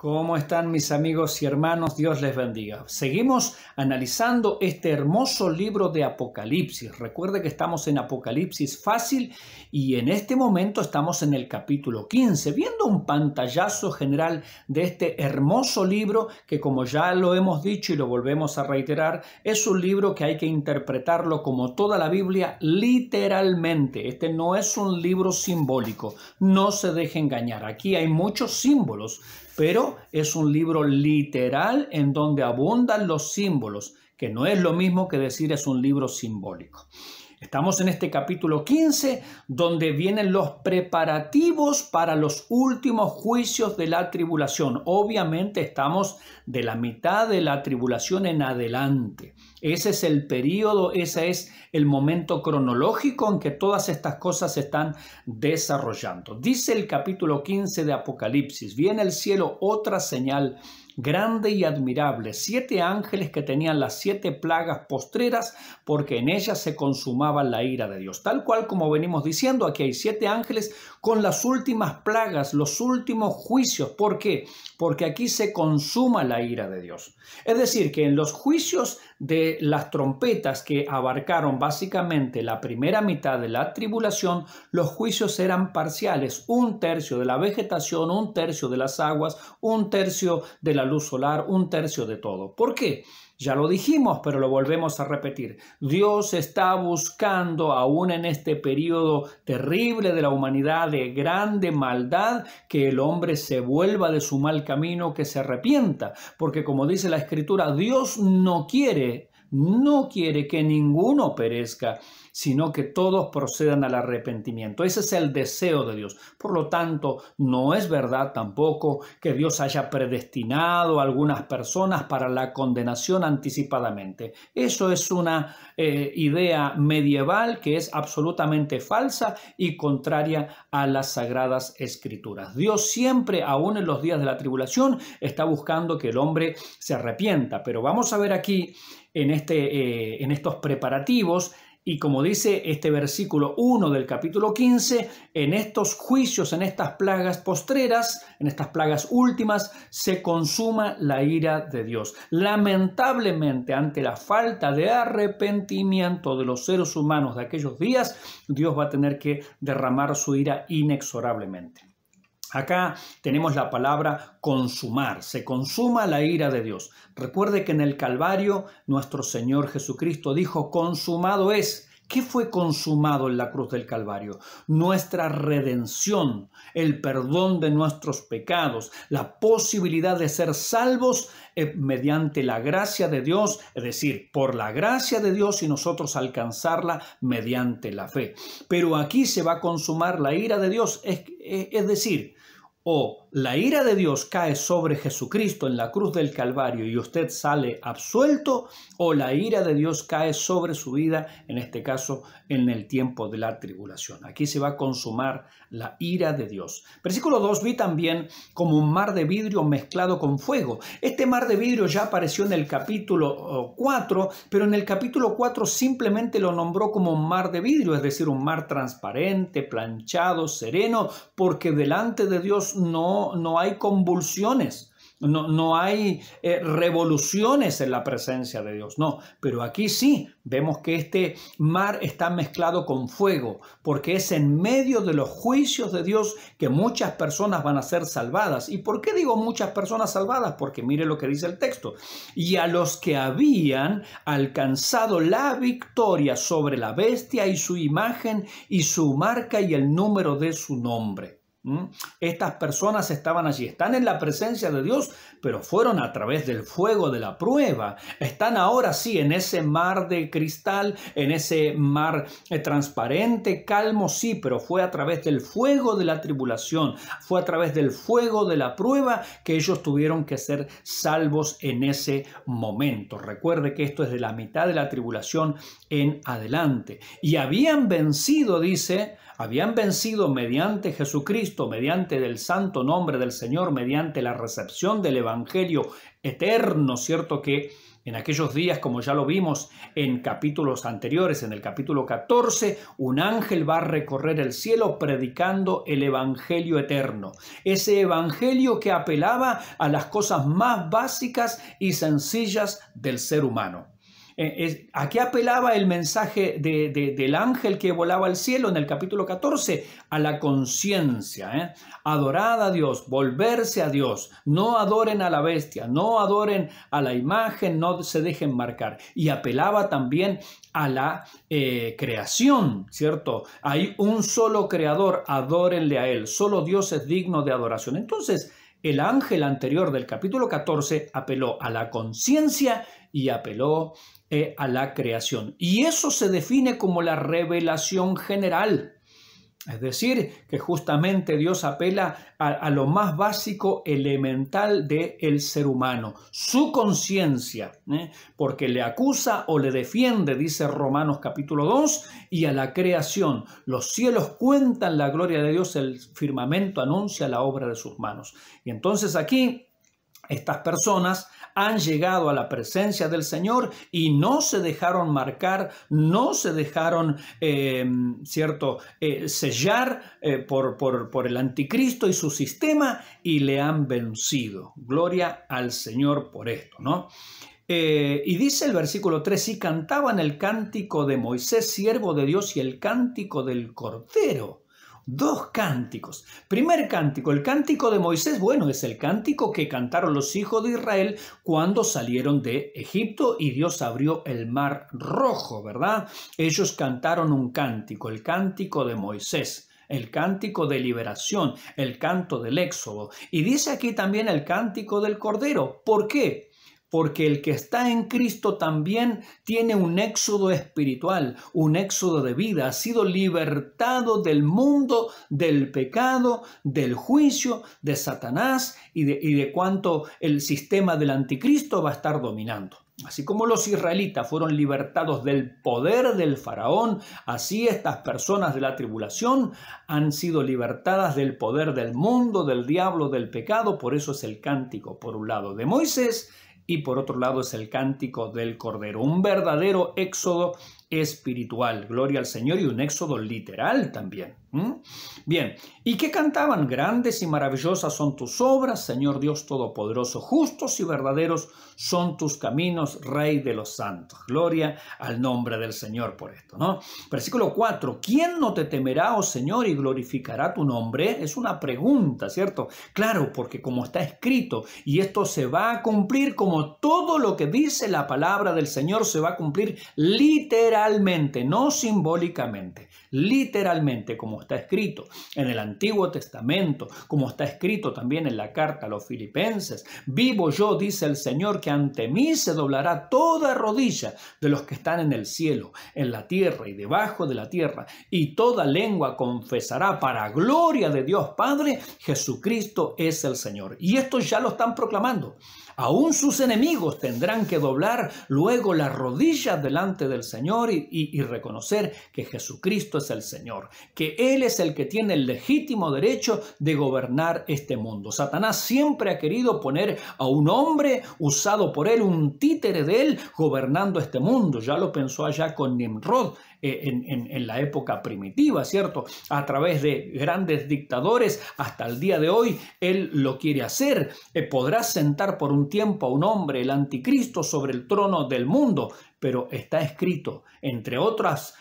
¿Cómo están mis amigos y hermanos? Dios les bendiga. Seguimos analizando este hermoso libro de Apocalipsis. Recuerde que estamos en Apocalipsis fácil y en este momento estamos en el capítulo 15, viendo un pantallazo general de este hermoso libro que, como ya lo hemos dicho y lo volvemos a reiterar, es un libro que hay que interpretarlo como toda la Biblia literalmente. Este no es un libro simbólico, no se deje engañar. Aquí hay muchos símbolos, pero es un libro literal en donde abundan los símbolos, que no es lo mismo que decir es un libro simbólico. Estamos en este capítulo 15, donde vienen los preparativos para los últimos juicios de la tribulación. Obviamente estamos de la mitad de la tribulación en adelante. Ese es el periodo, ese es el momento cronológico en que todas estas cosas se están desarrollando. Dice el capítulo 15 de Apocalipsis: vi en el cielo otra señal grande y admirable, 7 ángeles que tenían las 7 plagas postreras, porque en ellas se consumaba la ira de Dios. Tal cual como venimos diciendo, aquí hay 7 ángeles con las últimas plagas, los últimos juicios. ¿Por qué? Porque aquí se consuma la ira de Dios. Es decir, que en los juicios de las trompetas, que abarcaron básicamente la primera mitad de la tribulación, los juicios eran parciales: 1/3 de la vegetación, 1/3 de las aguas, 1/3 de la luz solar, 1/3 de todo. ¿Por qué? Ya lo dijimos, pero lo volvemos a repetir. Dios está buscando, aún en este periodo terrible de la humanidad, de grande maldad, que el hombre se vuelva de su mal camino, que se arrepienta. Porque, como dice la Escritura, Dios no quiere que ninguno perezca, sino que todos procedan al arrepentimiento. Ese es el deseo de Dios. Por lo tanto, no es verdad tampoco que Dios haya predestinado a algunas personas para la condenación anticipadamente. Eso es una idea medieval que es absolutamente falsa y contraria a las Sagradas Escrituras. Dios siempre, aún en los días de la tribulación, está buscando que el hombre se arrepienta. Pero vamos a ver aquí en estos preparativos, y como dice este versículo 1 del capítulo 15, en estos juicios, en estas plagas postreras, en estas plagas últimas, se consuma la ira de Dios. Lamentablemente, ante la falta de arrepentimiento de los seres humanos de aquellos días, Dios va a tener que derramar su ira inexorablemente. Acá tenemos la palabra consumar, se consuma la ira de Dios. Recuerde que en el Calvario nuestro Señor Jesucristo dijo: consumado es. ¿Qué fue consumado en la cruz del Calvario? Nuestra redención, el perdón de nuestros pecados, la posibilidad de ser salvos mediante la gracia de Dios, es decir, por la gracia de Dios, y nosotros alcanzarla mediante la fe. Pero aquí se va a consumar la ira de Dios, es decir, o la ira de Dios cae sobre Jesucristo en la cruz del Calvario y usted sale absuelto, o la ira de Dios cae sobre su vida, en este caso en el tiempo de la tribulación. Aquí se va a consumar la ira de Dios. Versículo 2: vi también como un mar de vidrio mezclado con fuego. Este mar de vidrio ya apareció en el capítulo 4, pero en el capítulo 4 simplemente lo nombró como un mar de vidrio, es decir, un mar transparente, planchado, sereno, porque delante de Dios no hay convulsiones, no hay revoluciones en la presencia de Dios, no. Pero aquí sí vemos que este mar está mezclado con fuego, porque es en medio de los juicios de Dios que muchas personas van a ser salvadas. ¿Y por qué digo muchas personas salvadas? Porque mire lo que dice el texto: y a los que habían alcanzado la victoria sobre la bestia y su imagen y su marca y el número de su nombre. Estas personas estaban allí, están en la presencia de Dios, pero fueron a través del fuego de la prueba. Están ahora sí en ese mar de cristal, en ese mar transparente, calmo, sí, pero fue a través del fuego de la tribulación, fue a través del fuego de la prueba que ellos tuvieron que ser salvos en ese momento. Recuerde que esto es de la mitad de la tribulación en adelante. Y habían vencido, dice, habían vencido mediante Jesucristo, mediante el santo nombre del Señor, mediante la recepción del Evangelio eterno, ¿cierto? Que En aquellos días, como ya lo vimos en capítulos anteriores, en el capítulo 14, un ángel va a recorrer el cielo predicando el evangelio eterno. Ese evangelio que apelaba a las cosas más básicas y sencillas del ser humano. ¿A qué apelaba el mensaje del ángel que volaba al cielo en el capítulo 14? A la conciencia. Adorad a Dios, volverse a Dios. No adoren a la bestia, no adoren a la imagen, no se dejen marcar. Y apelaba también a la creación, ¿cierto? Hay un solo creador, adórenle a Él. Solo Dios es digno de adoración. Entonces, el ángel anterior del capítulo 14 apeló a la conciencia y apeló a la creación. Y eso se define como la revelación general. Es decir, que justamente Dios apela a lo más básico, elemental del ser humano, su conciencia, porque le acusa o le defiende, dice Romanos capítulo 2, y a la creación. Los cielos cuentan la gloria de Dios, el firmamento anuncia la obra de sus manos. Y entonces aquí estas personas han llegado a la presencia del Señor y no se dejaron marcar, no se dejaron sellar por el anticristo y su sistema, y le han vencido. Gloria al Señor por esto, ¿no? Y dice el versículo 3, y cantaban el cántico de Moisés, siervo de Dios, y el cántico del Cordero. Dos cánticos. Primer cántico, el cántico de Moisés, bueno, es el cántico que cantaron los hijos de Israel cuando salieron de Egipto y Dios abrió el mar rojo, ¿verdad? Ellos cantaron un cántico, el cántico de Moisés, el cántico de liberación, el canto del éxodo. Y dice aquí también el cántico del Cordero. ¿Por qué? Porque el que está en Cristo también tiene un éxodo espiritual, un éxodo de vida. Ha sido libertado del mundo, del pecado, del juicio, de Satanás y de cuanto el sistema del anticristo va a estar dominando. Así como los israelitas fueron libertados del poder del faraón, así estas personas de la tribulación han sido libertadas del poder del mundo, del diablo, del pecado. Por eso es el cántico, por un lado, de Moisés, y por otro lado es el cántico del Cordero, un verdadero éxodo espiritual, gloria al Señor, y un éxodo literal también. Bien, ¿y qué cantaban? Grandes y maravillosas son tus obras, Señor Dios Todopoderoso, justos y verdaderos son tus caminos, Rey de los santos. Gloria al nombre del Señor por esto, ¿no? Versículo 4, ¿quién no te temerá, oh Señor, y glorificará tu nombre? Es una pregunta, ¿cierto? Claro, porque como está escrito, y esto se va a cumplir como todo lo que dice la palabra del Señor se va a cumplir literalmente, no simbólicamente, literalmente, como está escrito en el Antiguo Testamento, como está escrito también en la carta a los Filipenses. Vivo yo, dice el Señor, que ante mí se doblará toda rodilla de los que están en el cielo, en la tierra y debajo de la tierra, y toda lengua confesará para gloria de Dios Padre, Jesucristo es el Señor. Y esto ya lo están proclamando. Aún sus enemigos tendrán que doblar luego las rodillas delante del Señor y reconocer que Jesucristo es el Señor, que Él es el que tiene el legítimo derecho de gobernar este mundo. Satanás siempre ha querido poner a un hombre usado por él, un títere de él, gobernando este mundo. Ya lo pensó allá con Nimrod en la época primitiva, ¿cierto? A través de grandes dictadores, hasta el día de hoy, él lo quiere hacer. Podrá sentar por un tiempo a un hombre, el anticristo, sobre el trono del mundo, pero está escrito, entre otras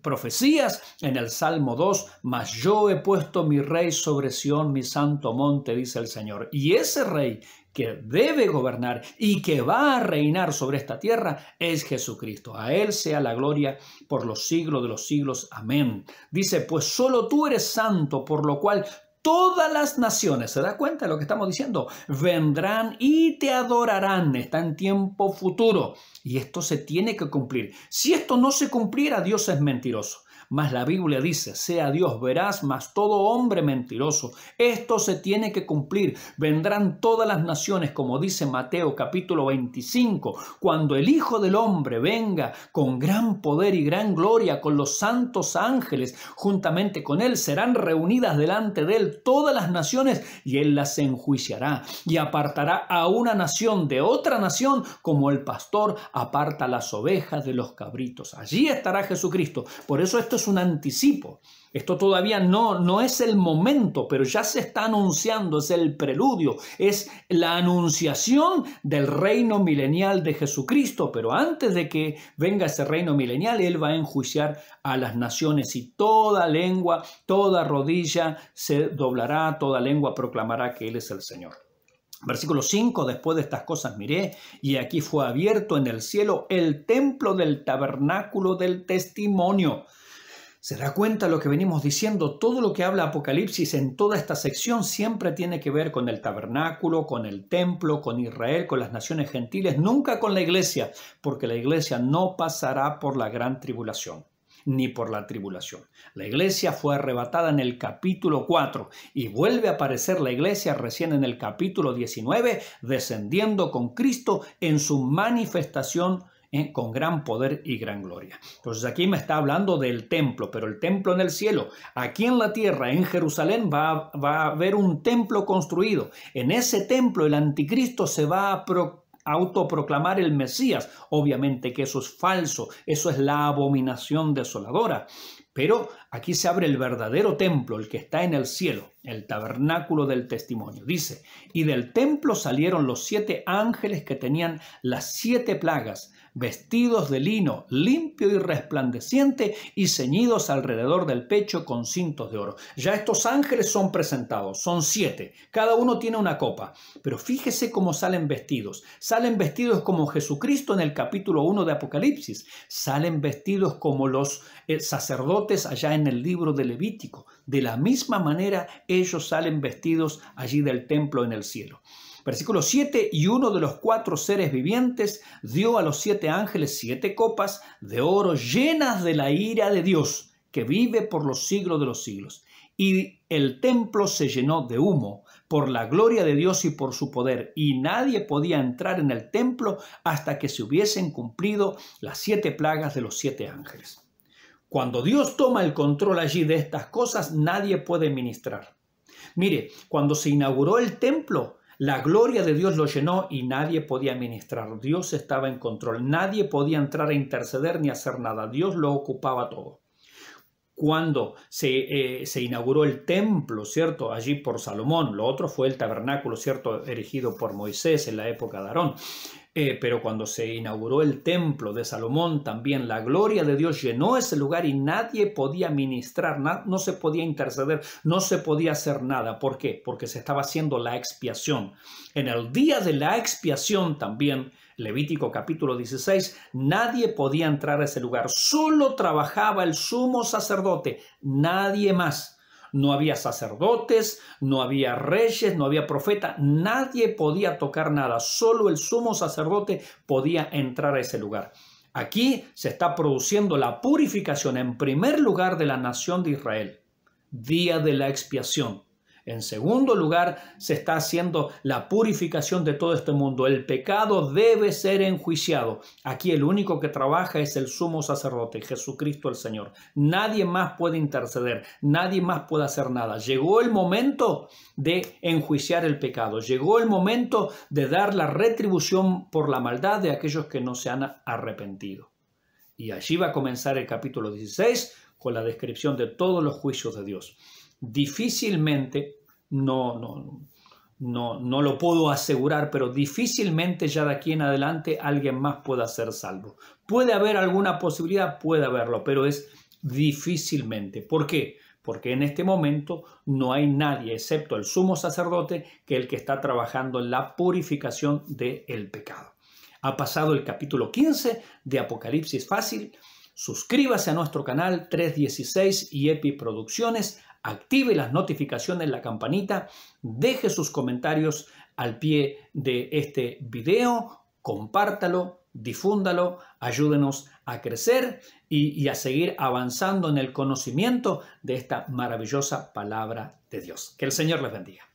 profecías, en el Salmo 2, mas yo he puesto mi rey sobre Sión, mi santo monte, dice el Señor. Y ese rey que debe gobernar y que va a reinar sobre esta tierra es Jesucristo. A Él sea la gloria por los siglos de los siglos. Amén. Dice, pues solo tú eres santo, por lo cual todas las naciones, ¿se da cuenta de lo que estamos diciendo? Vendrán y te adorarán. Está en tiempo futuro. Y esto se tiene que cumplir. Si esto no se cumpliera, Dios es mentiroso. mas la Biblia dice, sea Dios veraz, mas todo hombre mentiroso. Esto se tiene que cumplir. Vendrán todas las naciones, como dice Mateo capítulo 25, cuando el Hijo del Hombre venga con gran poder y gran gloria, con los santos ángeles, juntamente con él serán reunidas delante de él todas las naciones, y él las enjuiciará y apartará a una nación de otra nación, como el pastor aparta las ovejas de los cabritos. Allí estará Jesucristo. Por eso esto es un anticipo. Esto todavía no es el momento, pero ya se está anunciando, es el preludio, es la anunciación del reino milenial de Jesucristo. Pero antes de que venga ese reino milenial, Él va a enjuiciar a las naciones, y toda lengua, toda rodilla se doblará, toda lengua proclamará que Él es el Señor. Versículo 5, después de estas cosas miré, y aquí fue abierto en el cielo el templo del tabernáculo del testimonio. ¿Se da cuenta lo que venimos diciendo? Todo lo que habla Apocalipsis en toda esta sección siempre tiene que ver con el tabernáculo, con el templo, con Israel, con las naciones gentiles, nunca con la iglesia, porque la iglesia no pasará por la gran tribulación, ni por la tribulación. La iglesia fue arrebatada en el capítulo 4 y vuelve a aparecer la iglesia recién en el capítulo 19, descendiendo con Cristo en su manifestación con gran poder y gran gloria. Entonces aquí me está hablando del templo, pero el templo en el cielo. Aquí en la tierra, en Jerusalén, va a haber un templo construido. En ese templo el anticristo se va a autoproclamar el Mesías. Obviamente que eso es falso, eso es la abominación desoladora. Pero aquí se abre el verdadero templo, el que está en el cielo, el tabernáculo del testimonio. Dice, y del templo salieron los 7 ángeles que tenían las 7 plagas, vestidos de lino limpio y resplandeciente y ceñidos alrededor del pecho con cintos de oro. Ya estos ángeles son presentados, son 7, cada uno tiene una copa, pero fíjese cómo salen vestidos. Salen vestidos como Jesucristo en el capítulo 1 de Apocalipsis, salen vestidos como los sacerdotes allá en el libro de Levítico. De la misma manera ellos salen vestidos allí del templo en el cielo. Versículo 7, y uno de los 4 seres vivientes dio a los 7 ángeles 7 copas de oro llenas de la ira de Dios, que vive por los siglos de los siglos. Y el templo se llenó de humo por la gloria de Dios y por su poder, y nadie podía entrar en el templo hasta que se hubiesen cumplido las 7 plagas de los 7 ángeles. Cuando Dios toma el control allí de estas cosas, nadie puede ministrar. Mire, cuando se inauguró el templo, la gloria de Dios lo llenó y nadie podía ministrar. Dios estaba en control. Nadie podía entrar a interceder ni hacer nada. Dios lo ocupaba todo. Cuando se inauguró el templo, ¿cierto? Allí por Salomón. Lo otro fue el tabernáculo, ¿cierto? Erigido por Moisés en la época de Aarón. Pero cuando se inauguró el templo de Salomón, también la gloria de Dios llenó ese lugar y nadie podía ministrar, no se podía interceder, no se podía hacer nada. ¿Por qué? Porque se estaba haciendo la expiación. En el día de la expiación también, Levítico capítulo 16, nadie podía entrar a ese lugar. Solo trabajaba el sumo sacerdote, nadie más. No había sacerdotes, no había reyes, no había profeta, nadie podía tocar nada, solo el sumo sacerdote podía entrar a ese lugar. Aquí se está produciendo la purificación en primer lugar de la nación de Israel, día de la expiación. En segundo lugar, se está haciendo la purificación de todo este mundo. El pecado debe ser enjuiciado. Aquí el único que trabaja es el sumo sacerdote, Jesucristo el Señor. Nadie más puede interceder, nadie más puede hacer nada. Llegó el momento de enjuiciar el pecado. Llegó el momento de dar la retribución por la maldad de aquellos que no se han arrepentido. Y allí va a comenzar el capítulo 16 con la descripción de todos los juicios de Dios. Difícilmente, no lo puedo asegurar, pero difícilmente ya de aquí en adelante alguien más pueda ser salvo. Puede haber alguna posibilidad, puede haberlo, pero es difícilmente. ¿Por qué? Porque en este momento no hay nadie, excepto el sumo sacerdote, que es el que está trabajando en la purificación del pecado. Ha pasado el capítulo 15 de Apocalipsis Fácil. Suscríbase a nuestro canal 316 y EPI Producciones. Active las notificaciones, la campanita, deje sus comentarios al pie de este video, compártalo difúndalo, ayúdenos a crecer y a seguir avanzando en el conocimiento de esta maravillosa palabra de Dios. Que el Señor les bendiga.